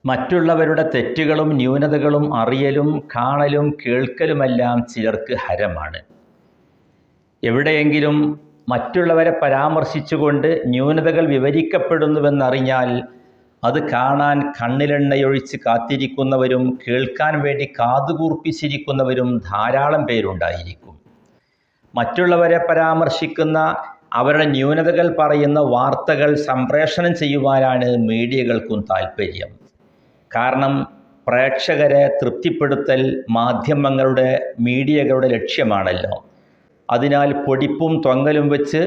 മറ്റുള്ളവരുടെ തെറ്റുകളും ന്യൂനതകളും അറിയലും കാണലും കേൾക്കലുമെല്ലാം ചിലർക്ക് ഹരമാണ്. എവിടെയെങ്കിലും മറ്റുള്ളവരെ പരാമർശിച്ചുകൊണ്ട് ന്യൂനതകൾ വിവരിക്കപ്പെടുന്നുവെന്നറിഞ്ഞാൽ അത് കാണാൻ കണ്ണിലെണ്ണയൊഴിച്ച് കാത്തിരിക്കുന്നവരും കേൾക്കാൻ വേണ്ടി കാതുകൂർപ്പിച്ചിരിക്കുന്നവരും ധാരാളം പേരുണ്ടായിരിക്കും. മറ്റുള്ളവരെ പരാമർശിക്കുന്ന, അവരുടെ ന്യൂനതകൾ പറയുന്ന വാർത്തകൾ സംപ്രേഷണം ചെയ്യുവാനാണ് മീഡിയകൾക്കും താൽപ്പര്യം. കാരണം പ്രേക്ഷകരെ തൃപ്തിപ്പെടുത്തൽ മാധ്യമങ്ങളുടെ, മീഡിയകളുടെ ലക്ഷ്യമാണല്ലോ. അതിനാൽ പൊടിപ്പും തൊങ്ങലും വെച്ച്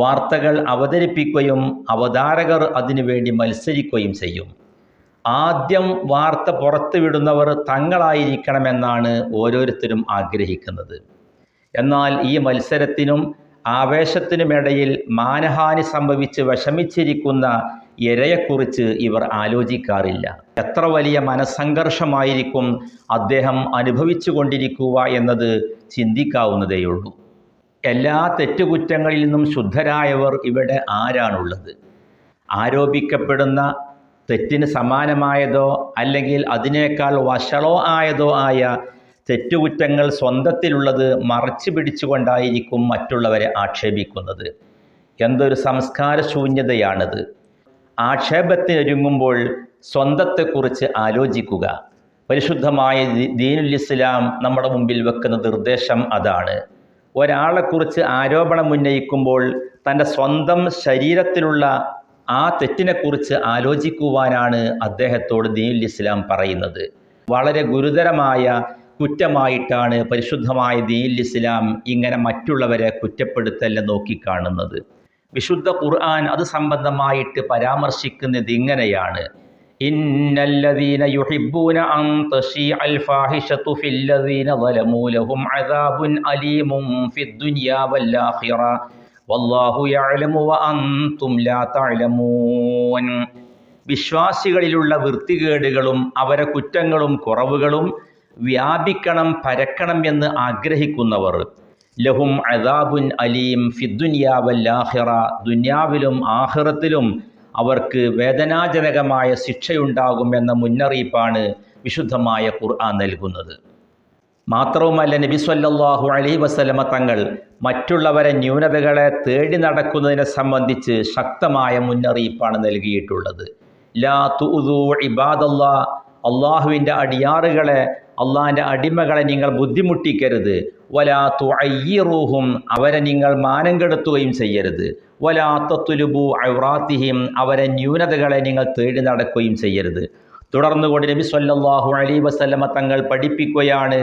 വാർത്തകൾ അവതരിപ്പിക്കുകയും അവതാരകർ അതിനുവേണ്ടി മത്സരിക്കുകയും ചെയ്യും. ആദ്യം വാർത്ത പുറത്തുവിടുന്നവർ തങ്ങളായിരിക്കണമെന്നാണ് ഓരോരുത്തരും ആഗ്രഹിക്കുന്നത്. എന്നാൽ ഈ മത്സരത്തിനും ആവേശത്തിനുമിടയിൽ മാനഹാനി സംഭവിച്ച് വിഷമിച്ചിരിക്കുന്ന ഇരയെക്കുറിച്ച് ഇവർ ആലോചിക്കാറില്ല. എത്ര വലിയ മനസ്സംഘർഷമായിരിക്കും അദ്ദേഹം അനുഭവിച്ചു കൊണ്ടിരിക്കുക എന്നത് ചിന്തിക്കാവുന്നതേയുള്ളൂ. എല്ലാ തെറ്റുകുറ്റങ്ങളിൽ നിന്നും ശുദ്ധരായവർ ഇവിടെ ആരാണുള്ളത്? ആരോപിക്കപ്പെടുന്ന തെറ്റിന് സമാനമായതോ അല്ലെങ്കിൽ അതിനേക്കാൾ വഷളോ ആയതോ ആയ തെറ്റുകുറ്റങ്ങൾ സ്വന്തത്തിലുള്ളത് മറച്ചു പിടിച്ചുകൊണ്ടായിരിക്കും മറ്റുള്ളവരെ ആക്ഷേപിക്കുന്നത്. എന്തൊരു സംസ്കാര ശൂന്യതയാണിത്! ആക്ഷേപത്തിനൊരുങ്ങുമ്പോൾ സ്വന്തത്തെക്കുറിച്ച് ആലോചിക്കുക. പരിശുദ്ധമായ ദീനുൽ ഇസ്ലാം നമ്മുടെ മുമ്പിൽ വെക്കുന്ന നിർദ്ദേശം അതാണ്. ഒരാളെക്കുറിച്ച് ആരോപണം ഉന്നയിക്കുമ്പോൾ തൻ്റെ സ്വന്തം ശരീരത്തിലുള്ള ആ തെറ്റിനെക്കുറിച്ച് ആലോചിക്കുവാനാണ് അദ്ദേഹത്തോട് ദീനുൽ ഇസ്ലാം പറയുന്നത്. വളരെ ഗുരുതരമായ കുറ്റമായിട്ടാണ് പരിശുദ്ധമായ ദീനുൽ ഇസ്ലാം ഇങ്ങനെ മറ്റുള്ളവരെ കുറ്റപ്പെടുത്തലിനെ നോക്കിക്കാണുന്നത്. വിശുദ്ധ ഖുർആൻ അത് സംബന്ധമായിട്ട് പരാമർശിക്കുന്നത് ഇങ്ങനെയാണ്: ഇന്നല്ലദീന യുഹിബ്ബൂന അൻ തശീഅൽ ഫാഹിഷതു ഫില്ലദീന ളലമൂ ലഹും അദാബുൻ അലീമുൻ ഫിദ്ദുനിയാ വൽ ആഖിറ വല്ലാഹു യഅലമു വഅൻതും ലാ തഅലമൂൻ. വിശ്വാസികളിലുള്ള വൃത്തികേടുകളും അവരെ കുറ്റങ്ങളും കുറവുകളും വ്യാപിക്കണം, പരക്കണം എന്ന് ആഗ്രഹിക്കുന്നവർ ലഹും അദാബുൻ അലീം ഫിദ്ദുനിയാ വൽ ആഖിറ, ദുനിയാവിലും ആഖിറത്തിലും അവർക്ക് വേദനാജനകമായ ശിക്ഷയുണ്ടാകുമെന്ന മുന്നറിയിപ്പാണ് വിശുദ്ധമായ ഖുർആൻ നൽകുന്നത്. മാത്രവുമല്ല, നബി സല്ലല്ലാഹു അലൈഹി വസല്ലമ തങ്ങൾ മറ്റുള്ളവരെ ന്യൂനതകളെ തേടി നടക്കുന്നതിനെ സംബന്ധിച്ച് ശക്തമായ മുന്നറിയിപ്പാണ് നൽകിയിട്ടുള്ളത്. ലാ തുഉദൂ ഇബാദല്ലാഹ്, അള്ളാഹുവിൻ്റെ അടിയാറുകളെ, അള്ളാഹിൻ്റെ അടിമകളെ നിങ്ങൾ ബുദ്ധിമുട്ടിക്കരുത്. വലാ തുഅയ്യിറൂഹും, അവരെ നിങ്ങൾ മാനം കെടുത്തുകയും ചെയ്യരുത്. വലാ തത്ലുബു ഔറാത്തിഹിം, അവരെ ന്യൂനതകളെ നിങ്ങൾ തേടി നടക്കുകയും ചെയ്യരുത്. തുടർന്നുകൊണ്ട് നബി സല്ലല്ലാഹു അലൈഹി വസല്ലമ തങ്ങൾ പഠിപ്പിക്കുകയാണ്: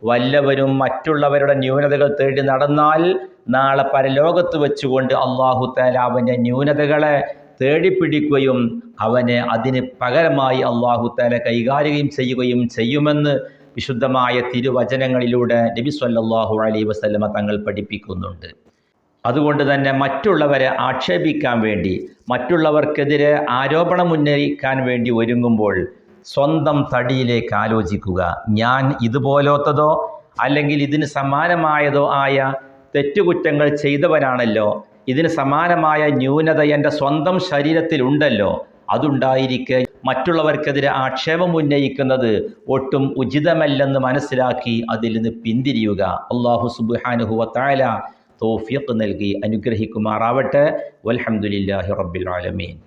വല്ലവരും മറ്റുള്ളവരുടെ ന്യൂനതകൾ തേടി നടന്നാൽ നാളെ പരലോകത്ത് വെച്ചുകൊണ്ട് അല്ലാഹു തആല അവൻ്റെ ന്യൂനതകളെ തേടിപ്പിടിക്കുകയും അവനെ അതിന് പകരമായി അല്ലാഹു തആല കൈകാര്യം ചെയ്യുകയും ചെയ്യുമെന്ന് വിശുദ്ധമായ തിരുവചനങ്ങളിലൂടെ നബി സല്ലല്ലാഹു അലൈഹി വസല്ലമ തങ്ങൾ പഠിപ്പിക്കുന്നുണ്ട്. അതുകൊണ്ട് തന്നെ മറ്റുള്ളവരെ ആക്ഷേപിക്കാൻ വേണ്ടി, മറ്റുള്ളവർക്കെതിരെ ആരോപണം ഉന്നയിക്കാൻ വേണ്ടി ഒരുങ്ങുമ്പോൾ സ്വന്തം തടിയിലേക്ക് ആലോചിക്കുക. ഞാൻ ഇതുപോലത്തതോ അല്ലെങ്കിൽ ഇതിന് സമാനമായതോ ആയ തെറ്റുകുറ്റങ്ങൾ ചെയ്തവനാണല്ലോ, ഇതിന് സമാനമായ ന്യൂനത എൻ്റെ സ്വന്തം ശരീരത്തിലുണ്ടല്ലോ, അതുണ്ടായിരിക്കെ മറ്റുള്ളവർക്കെതിരെ ആക്ഷേപം ഉന്നയിക്കുന്നത് ഒട്ടും ഉചിതമല്ലെന്ന് മനസ്സിലാക്കി അതിൽ നിന്ന് പിന്തിരിയുക. അല്ലാഹു സുബ്ഹാനഹു വ തആല തൗഫീഖ് നൽകി അനുഗ്രഹിക്കുമാറാവട്ടെ. വൽഹംദുലില്ലാഹി റബ്ബിൽ ആലമീൻ.